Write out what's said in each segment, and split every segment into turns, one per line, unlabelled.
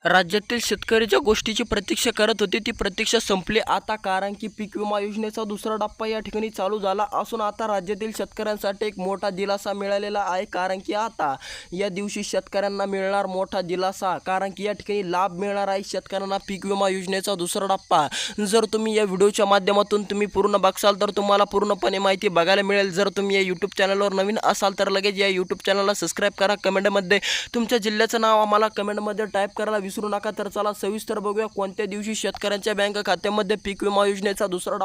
राज्यातील शेतकरी ज्या गोष्टीची प्रतीक्षा करत होते ती प्रतीक्षा संपली आता, कारण की पीक विमा योजनेचा दुसरा टप्पा या ठिकाणी चालू झाला असून आता राज्यातील शेतकऱ्यांसाठी एक मोठा दिलासा मिळालेला आहे. कारण की आता या दिवशी शेतकऱ्यांना मिळणार मोठा दिलासा, कारण की या ठिकाणी लाभ मिळणार आहे शेतकऱ्यांना पीक विमा योजनेचा दुसरा टप्पा. जर तुम्ही या व्हिडिओच्या माध्यमातून तुम्ही पूर्ण बघसाल तर तुम्हाला पूर्णपणे माहिती बघायला मिळेल. जर तुम्ही या यूट्यूब चॅनलवर नवीन असाल तर लगेच या यूट्यूब चॅनलला सबस्क्राईब करा. कमेंटमध्ये तुमच्या जिल्ह्याचं नाव आम्हाला कमेंटमध्ये टाईप करायला विसरू नका. तर चला सविस्तर बघूया कोणत्या दिवशी शेतकऱ्यांच्या बँक खात्यामध्ये पीक विमा योजनेचा दुसरा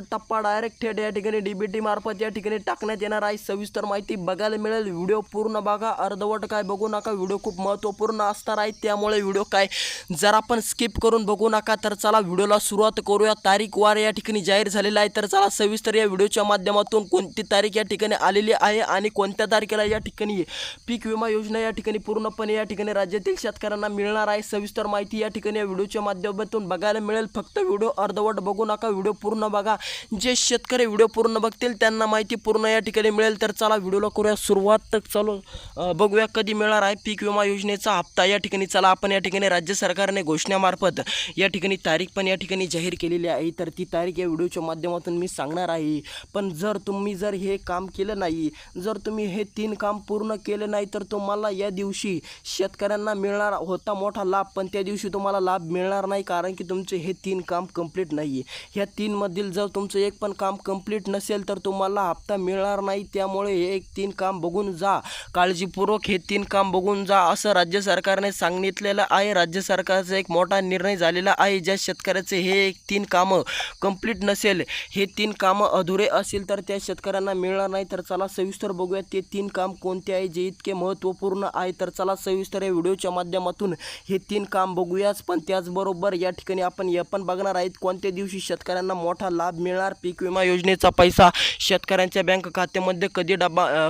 टप्पा डायरेक्ट थेट या ठिकाणी डीबीटी मार्फत या ठिकाणी टाकण्यात येणार आहे. सविस्तर माहिती बघायला मिळेल. व्हिडिओ पूर्ण बघा, अर्धवट काय बघू नका. व्हिडिओ खूप महत्त्वपूर्ण असणार आहे, त्यामुळे व्हिडिओ काय जर आपण स्किप करून बघू नका. तर चला व्हिडिओला सुरुवात करूया. तारीख वार या ठिकाणी जाहीर झालेला आहे. तर चला सविस्तर या व्हिडिओच्या माध्यमातून कोणती तारीख या ठिकाणी आलेली आहे आणि कोणत्या तारखेला या ठिकाणी पीक विमा योजना या ठिकाणी पूर्णपणे या ठिकाणी राज्यातील शेतकऱ्यांना मिळणार आहे. सविस्तर माहिती या ठिकाणी या व्हिडिओच्या माध्यमातून बघायला मिळेल. फक्त व्हिडिओ अर्धवट बघू नका, व्हिडिओ पूर्ण बघा. जे शेतकरी व्हिडिओ पूर्ण बघतील त्यांना माहिती पूर्ण या ठिकाणी मिळेल. तर चला व्हिडिओला करूया सुरुवात. तर चलो बघूया कधी मिळणार आहे पीक विमा योजनेचा हप्ता. या ठिकाणी चला आपण या ठिकाणी राज्य सरकारने घोषणामार्फत या ठिकाणी तारीख पण या ठिकाणी जाहीर केलेली आहे. तर ती तारीख या व्हिडिओच्या माध्यमातून मी सांगणार आहे. पण जर तुम्ही हे काम केलं नाही, जर तुम्ही हे 3 काम पूर्ण केले नाही तर तुम्हाला या दिवशी शेतकऱ्यांना मिळणार होता मोठा लाभ, पण त्या दिवशी तुम्हाला लाभ मिळणार नाही, कारण की तुमचे हे 3 काम कंप्लीट नाही. ह्या 3 मधील जर तुमचं एक पण काम कंप्लीट नसेल तर तुम्हाला हप्ता मिळणार नाही. त्यामुळे हे 3 काम बघून जा, काळजीपूर्वक हे 3 काम बघून जा असं राज्य सरकारने सांगितलेलं आहे. राज्य सरकारचा एक मोठा निर्णय झालेला आहे. ज्या शेतकऱ्याचे हे 3 कामं कंप्लीट नसेल, हे 3 कामं अधुरे असेल तर त्या शेतकऱ्यांना मिळणार नाही. तर चला सविस्तर बघूया ते 3 काम कोणते आहे जे इतके महत्त्वपूर्ण आहे. तर चला सविस्तर या व्हिडिओच्या माध्यमातून हे 3 काम बघूयाच. पण त्याचबरोबर या ठिकाणी आपण हे पण बघणार आहेत कोणत्या दिवशी शेतकऱ्यांना मोठा लाभ मिळणार, पीक विमा योजनेचा पैसा शेतकऱ्यांच्या बँक खात्यामध्ये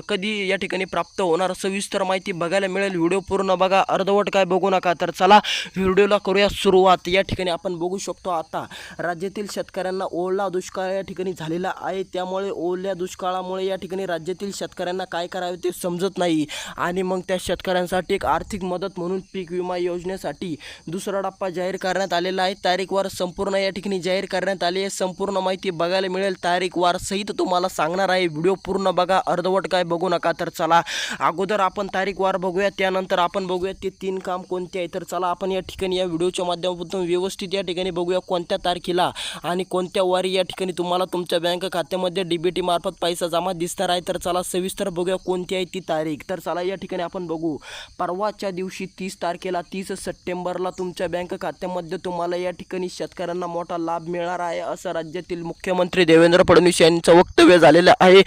कधी या ठिकाणी प्राप्त होणार, सविस्तर माहिती बघायला मिळेल. व्हिडिओ पूर्ण बघा, अर्धवट काय बघू नका. तर चला व्हिडिओला करूया सुरुवात. या ठिकाणी आपण बघू शकतो आता राज्यातील शेतकऱ्यांना ओला दुष्काळ या ठिकाणी झालेला आहे. त्यामुळे ओल्या दुष्काळामुळे या ठिकाणी राज्यातील शेतकऱ्यांना काय करावे ते समजत नाही आणि मग त्या शेतकऱ्यांसाठी एक आर्थिक मदत म्हणून पीक विमा योजनेसाठी दुसरा टप्पा जाहीर करण्यात आलेला आहे. तारीखवार संपूर्ण या ठिकाणी जाहीर करण्यात आली आहे. संपूर्ण माहिती बघायला मिळेल, तारीखवार सहित तुम्हाला सांगणार आहे. व्हिडिओ पूर्ण बघा, अर्धवट काय बघू नका. तर चला अगोदर आपण तारीखवार बघूया, त्यानंतर आपण बघूया ते 3 काम कोणते आहे. तर चला आपण या ठिकाणी या व्हिडिओच्या माध्यमातून व्यवस्थित या ठिकाणी बघूया कोणत्या तारखेला आणि कोणत्या वारी या ठिकाणी तुम्हाला तुमच्या बँक खात्यामध्ये डीबीटी मार्फत पैसा जमा दिसणार आहे. तर चला सविस्तर बघूया कोणती आहे ती तारीख. तर चला या ठिकाणी आपण बघू. परवाच्या दिवशी 30 तारखेला 30 सप्टेंबरला तुमच्या बँक खात्यामध्ये तुम्हाला या ठिकाणी शेतकऱ्यांना मोठा लाभ मिळणार आहे असं राज्यातील मुख्यमंत्री देवेंद्र फडणवीस यांचं वक्तव्य झालेलं आहे.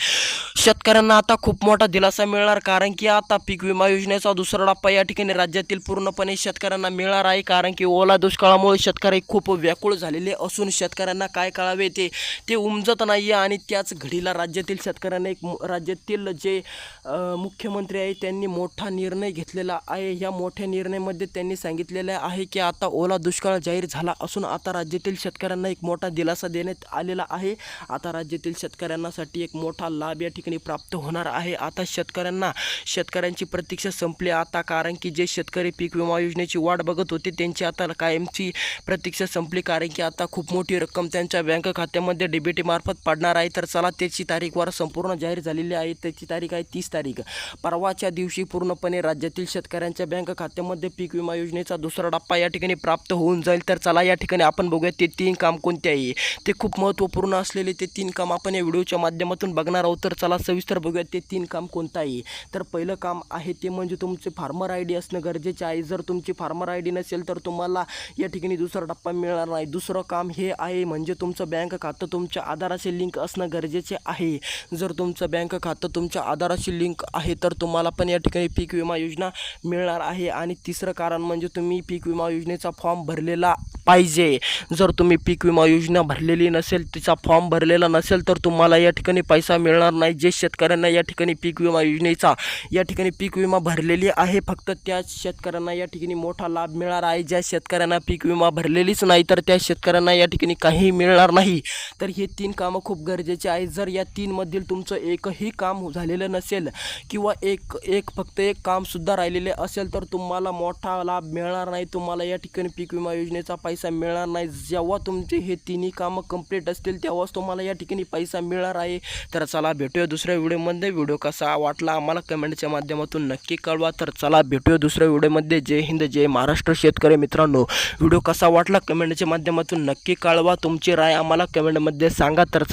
शेतकऱ्यांना आता खूप मोठा दिलासा मिळणार, कारण की आता पीक विमा योजनेचा दुसरा टप्पा या ठिकाणी राज्यातील पूर्णपणे शेतकऱ्यांना मिळणार आहे. कारण की ओला दुष्काळामुळे शेतकरी खूप व्याकुळ झालेले असून शेतकऱ्यांना काय कळावे ते उमजत नाही आहे. आणि त्याच घडीला राज्यातील शेतकऱ्यांना राज्यातील जे मुख्यमंत्री आहे त्यांनी मोठा निर्णय घेतलेला आहे. या मोठ्या निर्णयामध्ये त्यांनी सांगितलेलं आहे की आता ओला दुष्काळ जाहीर झाला असून आता राज्यातील शेतकऱ्यांना एक मोठा दिलासा देण्यात आलेला आहे. आता राज्यातील शेतकऱ्यांसाठी एक मोठा लाभ या ठिकाणी प्राप्त होणार आहे. आता शेतकऱ्यांची प्रतीक्षा संपली आता, कारण की जे शेतकरी पीक विमा योजनेची वाट बघत होते त्यांची आता कायमची प्रतीक्षा संपली, कारण की आता खूप मोठी रक्कम त्यांच्या बँक खात्यामध्ये डीबीटी मार्फत पडणार आहे. तर चला त्याची तारीखवार संपूर्ण जाहीर झालेली आहे. त्याची तारीख आहे 30 तारीख. परवाच्या दिवशी पूर्णपणे राज्यातील शेतकऱ्यांच्या बँक खात्यामध्ये पीक विमा योजनेचा दुसरा टप्पा या ठिकाणी प्राप्त होऊन जाईल. तर चला या ठिकाणी आपण बघूया ते 3 काम कोणते आहे. ते खूप महत्त्वपूर्ण असलेले ते 3 काम आपण या व्हिडिओच्या माध्यमातून बघणार आहोत. तर चला सविस्तर बघूया ते 3 काम कोणतं आहे. तर पहिलं काम आहे ते म्हणजे तुमचे फार्मर आय डी असणं गरजेचे आहे. जर तुमची फार्मर आय डी नसेल तर तुम्हाला या ठिकाणी दुसरा टप्पा मिळणार नाही. दुसरं काम हे आहे म्हणजे तुमचं बँक खातं तुमच्या आधाराशी लिंक असणं गरजेचे आहे. जर तुमचं बँक खातं तुमच्या आधाराशी लिंक आहे तर तुम्हाला पण या ठिकाणी पीक विमा योजना मिळणार आहे. आणि तिसरं कारण म्हणजे तुम्ही पीक विमा योजनेचा फॉर्म भरलेला पाहिजे. जर तुम्ही पीक विमा योजना भरलेली नसेल, तिचा फॉर्म भरलेला नसेल, तर तुम्हाला या ठिकाणी पैसा मिळणार नाही. जे शेतकऱ्यांना या ठिकाणी पीक विमा योजनेचा या ठिकाणी पीक विमा भरलेली आहे, फक्त त्याच शेतकऱ्यांना या ठिकाणी मोठा लाभ मिळणार आहे. ज्या शेतकऱ्यांना पीक विमा भरलेलीच नाही, तर त्या शेतकऱ्यांना या ठिकाणी काही मिळणार नाही. तर हे 3 कामं खूप गरजेचे आहेत. जर या 3 मधील तुमचं एकही काम झालेलं नसेल किंवा फक्त एक कामसुद्धा राहिलेले असेल, तर तुम्हाला मोठा लाभ मिळणार नाही. तुम्हाला या ठिकाणी पीक विमा योजनेचा पैसा मिळणार नाही. जेव्हा तुमचे हे 3ही कामं कंप्लीट असतील, तेव्हाच तुम्हाला या ठिकाणी पैसा मिळणार आहे. तर चला भेटूया दुसऱ्या व्हिडिओमध्ये. व्हिडिओ कसा वाटला आम्हाला कमेंटच्या माध्यमातून नक्की कळवा. तर चला भेटूया दुसऱ्या व्हिडिओमध्ये. जय हिंद, जय महाराष्ट्र शेतकरी मित्रांनो. व्हिडिओ कसा वाटला कमेंटच्या माध्यमातून नक्की कळवा. तुमची राय आम्हाला कमेंटमध्ये सांगा. तर